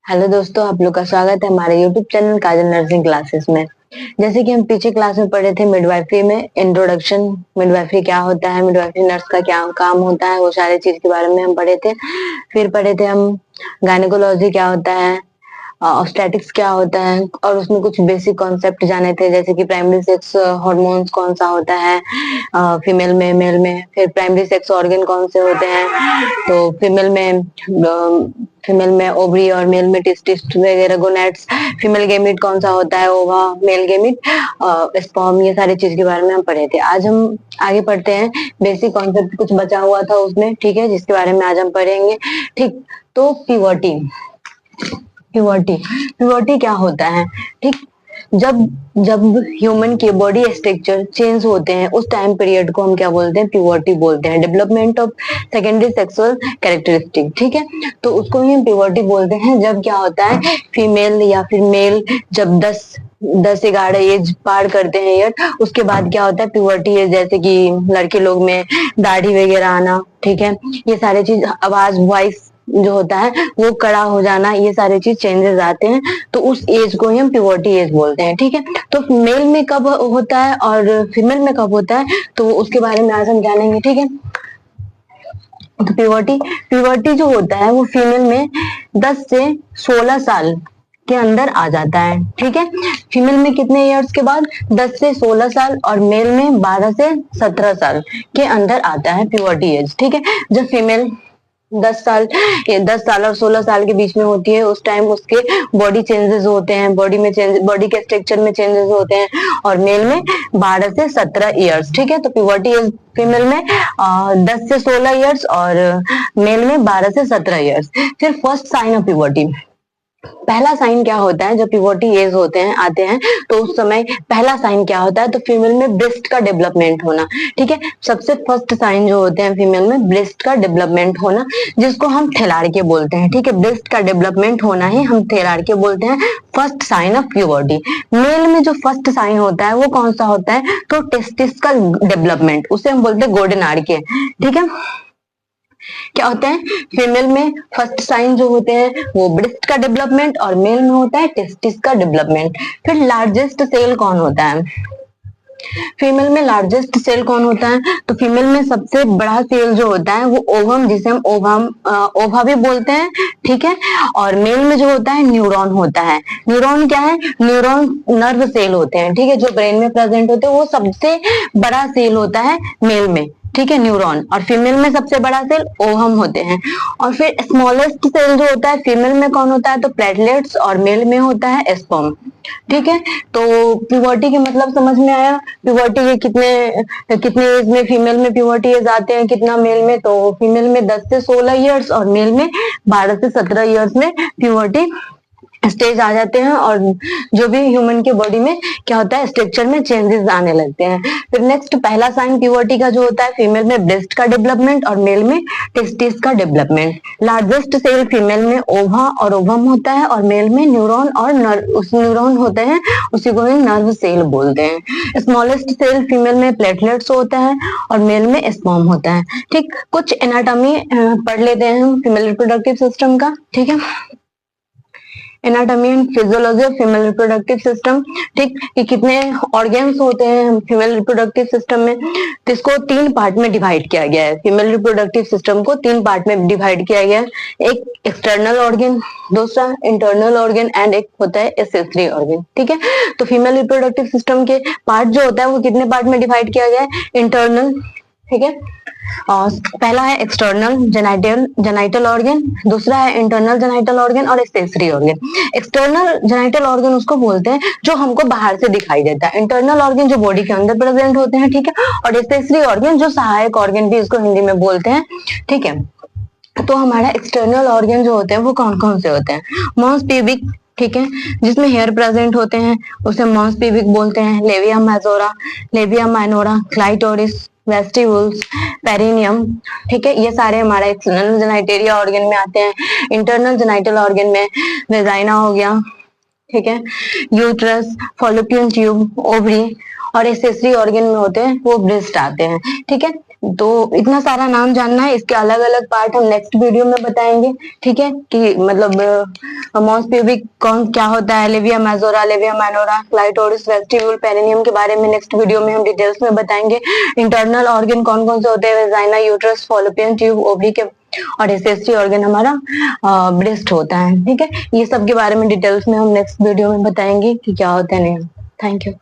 Hello दोस्तों, आप लोग का स्वागत है हमारे यूट्यूब चैनल काजल नर्सिंग क्लासेस में। जैसे कि हम पीछे क्लास में पढ़े थे मिडवाइफरी में इंट्रोडक्शन, मिडवाइफरी क्या होता है, मिडवाइफरी नर्स का क्या काम होता है, वो सारे चीज के बारे में हम पढ़े थे। फिर पढ़े थे हम गायनेकोलॉजी क्या होता है, ऑब्स्टेटिक्स क्या होता है, और उसमें कुछ बेसिक कॉन्सेप्ट जाने थे जैसे कि प्राइमरी सेक्स हार्मोन्स कौन सा होता है फीमेल में, मेल में। फिर प्राइमरी सेक्स ऑर्गन कौन से होते हैं, तो फीमेल में ओवरी और मेल में टेस्टिस वगैरह, गोनेट्स। फीमेल गेमिट कौन सा होता है, ओवा, मेल गेमिट, स्पर्म, ये सारी चीज के बारे में हम पढ़े थे। आज हम आगे पढ़ते हैं, बेसिक कॉन्सेप्ट कुछ बचा हुआ था उसमें, ठीक है, जिसके बारे में आज हम पढ़ेंगे। ठीक, तो प्यूबर्टी, प्यूबर्टी प्यूबर्टी क्या होता है। ठीक, जब जब ह्यूमन के बॉडी स्ट्रक्चर चेंज होते हैं उस टाइम पीरियड को हम क्या बोलते हैं, प्यूबर्टी बोलते हैं। Development of secondary sexual characteristic, ठीक है, तो उसको ही हम प्यूबर्टी बोलते हैं। जब क्या होता है, फीमेल या फिर मेल जब 10-11 एज पार करते हैं ईयर, उसके बाद क्या होता है, प्यूबर्टी एज, जैसे कि लड़के लोग में दाढ़ी वगैरह आना, ठीक है, ये सारे चीज, आवाज, वॉइस जो होता है वो कड़ा हो जाना, ये सारे चीज चेंजेस आते हैं, तो उस एज को ही हम प्यूबर्टी एज बोलते हैं। ठीक है, तो मेल में कब होता है और फीमेल में कब होता है, तो उसके बारे में आज हम जानेंगे। ठीक है, तो प्यूबर्टी प्यूबर्टी जो होता है वो फीमेल में 10 से 16 साल के अंदर आ जाता है। ठीक है, फीमेल में कितने इयर्स के बाद, 10 से 16 साल, और मेल में 12 से 17 साल के अंदर आता है प्यूबर्टी एज। ठीक है, जब फीमेल 10 साल और 16 साल के बीच में होती है, उस टाइम उसके बॉडी चेंजेस होते हैं, बॉडी के स्ट्रक्चर में चेंजेस होते हैं, और मेल में 12 से 17 इयर्स। ठीक है, तो प्यूबर्टी एज फीमेल में 10 से 16 इयर्स और मेल में 12 से 17 इयर्स। फिर फर्स्ट साइन ऑफ प्यूबर्टी, पहला साइन क्या होता है जब प्यूबर्टी एज होते हैं, आते हैं, तो उस समय पहला साइन क्या होता है, तो फीमेल में ब्रेस्ट का डेवलपमेंट होना। ठीक है, सबसे फर्स्ट साइन जो होते हैं फीमेल में ब्रेस्ट का डेवलपमेंट होना, जिसको हम थैलार्के बोलते हैं। ठीक है, ब्रेस्ट का डेवलपमेंट होना ही हम थैलार्के बोलते हैं, first sign of puberty. Male में जो फर्स्ट साइन होता है वो कौन सा होता है, तो टेस्टिस का डेवलपमेंट, उसे हम बोलते हैं गोडेनार्के। ठीक है, क्या होते हैं, फीमेल में फर्स्ट साइन जो होते हैं वो ब्रेस्ट का डेवलपमेंट, और मेल में होता है टेस्टिस का डेवलपमेंट। फिर लार्जेस्ट सेल कौन होता है, फीमेल में लार्जेस्ट सेल कौन होता है, तो फीमेल में सबसे बड़ा सेल जो होता है वो ओवम, जिसे हम ओवा भी बोलते हैं। ठीक है, और मेल में जो होता है न्यूरॉन होता है। न्यूरॉन क्या है, न्यूरॉन नर्व सेल होते हैं, ठीक है, जो ब्रेन में प्रेजेंट होते हैं, वो सबसे बड़ा सेल होता है मेल में। ठीक है, न्यूरॉन, और फीमेल में सबसे बड़ा सेल ओवम होते हैं। और फिर स्मॉलेस्ट सेल जो होता है फीमेल में कौन होता है, तो प्लेटलेट्स, और मेल में होता है स्पर्म। ठीक है, तो प्यूबर्टी के मतलब समझ में आया, प्यूबर्टी के कितने कितने एज में फीमेल में प्यूबर्टी एज आते हैं, कितना मेल में, तो फीमेल में 10 से 16 इयर्स और मेल में 12 से 17 इयर्स में प्यूबर्टी स्टेज आ जाते हैं, और जो भी ह्यूमन के बॉडी में क्या होता है, स्ट्रक्चर में चेंजेस आने लगते हैं। फिर नेक्स्ट, पहला साइन प्यूबर्टी का जो होता है फीमेल में ब्रेस्ट का डेवलपमेंट और मेल में टेस्टिस का डेवलपमेंट। लार्जेस्ट सेल फीमेल में ओवा और ओवम होता है, और मेल में न्यूरॉन और उस न्यूरॉन होते हैं, उसी को ही नर्व सेल बोलते हैं। स्मॉलेस्ट सेल फीमेल में प्लेटलेट्स होता है, और मेल में स्पर्म होता है। ठीक, कुछ एनाटॉमी पढ़ लेते हैं हम फीमेल रिप्रोडक्टिव सिस्टम का। ठीक है, anatomy and physiology of female reproductive system. ठीक, कि कितने ऑर्गन्स होते हैं फीमेल रिप्रोडक्टिव सिस्टम में, तो इसको 3 पार्ट में डिवाइड किया गया है। फीमेल रिप्रोडक्टिव सिस्टम को 3 पार्ट में डिवाइड किया गया है, एक एक्सटर्नल ऑर्गन, दूसरा इंटरनल ऑर्गन, एंड एक होता है एक्सेसरी ऑर्गन। ठीक है, तो फीमेल रिप्रोडक्टिव सिस्टम के पार्ट जो होता है वो कितने पार्ट में डिवाइड किया गया है, इंटरनल, ठीक है, और पहला है एक्सटर्नल जेनाइटल ऑर्गन, दूसरा है इंटरनल जेनाइटल ऑर्गन, और accessory organ. External genital organ उसको बोलते हैं जो हमको बाहर से दिखाई देता है, इंटरनल ऑर्गन जो बॉडी के अंदर प्रेजेंट होते हैं। ठीक है, और एक्सेसरी ऑर्गन जो सहायक ऑर्गन भी इसको हिंदी में बोलते हैं। ठीक है, तो हमारा एक्सटर्नल ऑर्गन जो होते हैं वो कौन कौन से होते हैं, मॉन्स प्यूबिक, ठीक है, जिसमें हेयर प्रेजेंट होते हैं, उसे मॉन्स प्यूबिक बोलते हैं। Labia majora, labia minora, clitoris, vestibules, perineum. ठीक है, ये सारे हमारा एक्सटर्नल जेनाइटेरिया ऑर्गन में आते हैं। इंटरनल जेनाइटल ऑर्गन में वेजाइना हो गया, ठीक है, यूट्रस, फॉलोपियन ट्यूब, ओवरी, और एक्सेसरी ऑर्गन में होते हैं वो ब्रेस्ट आते हैं। ठीक है, तो इतना सारा नाम जानना है, इसके अलग अलग पार्ट हम नेक्स्ट वीडियो में बताएंगे। ठीक है, कि मतलब मॉन्स प्यूबिक कौन क्या होता है, labia majora, labia minora, clitoris, vestibule, perineum के बारे में नेक्स्ट वीडियो में हम डिटेल्स में बताएंगे। इंटरनल ऑर्गन कौन कौन से होते हैं, vagina, uterus, Fallopian tube, ovary के, और एसेस्ट्री ऑर्गन हमारा ब्रेस्ट होता है। ठीक है, ये सब के बारे में डिटेल्स में हम नेक्स्ट वीडियो में बताएंगे कि क्या होता है नहीं। Thank you.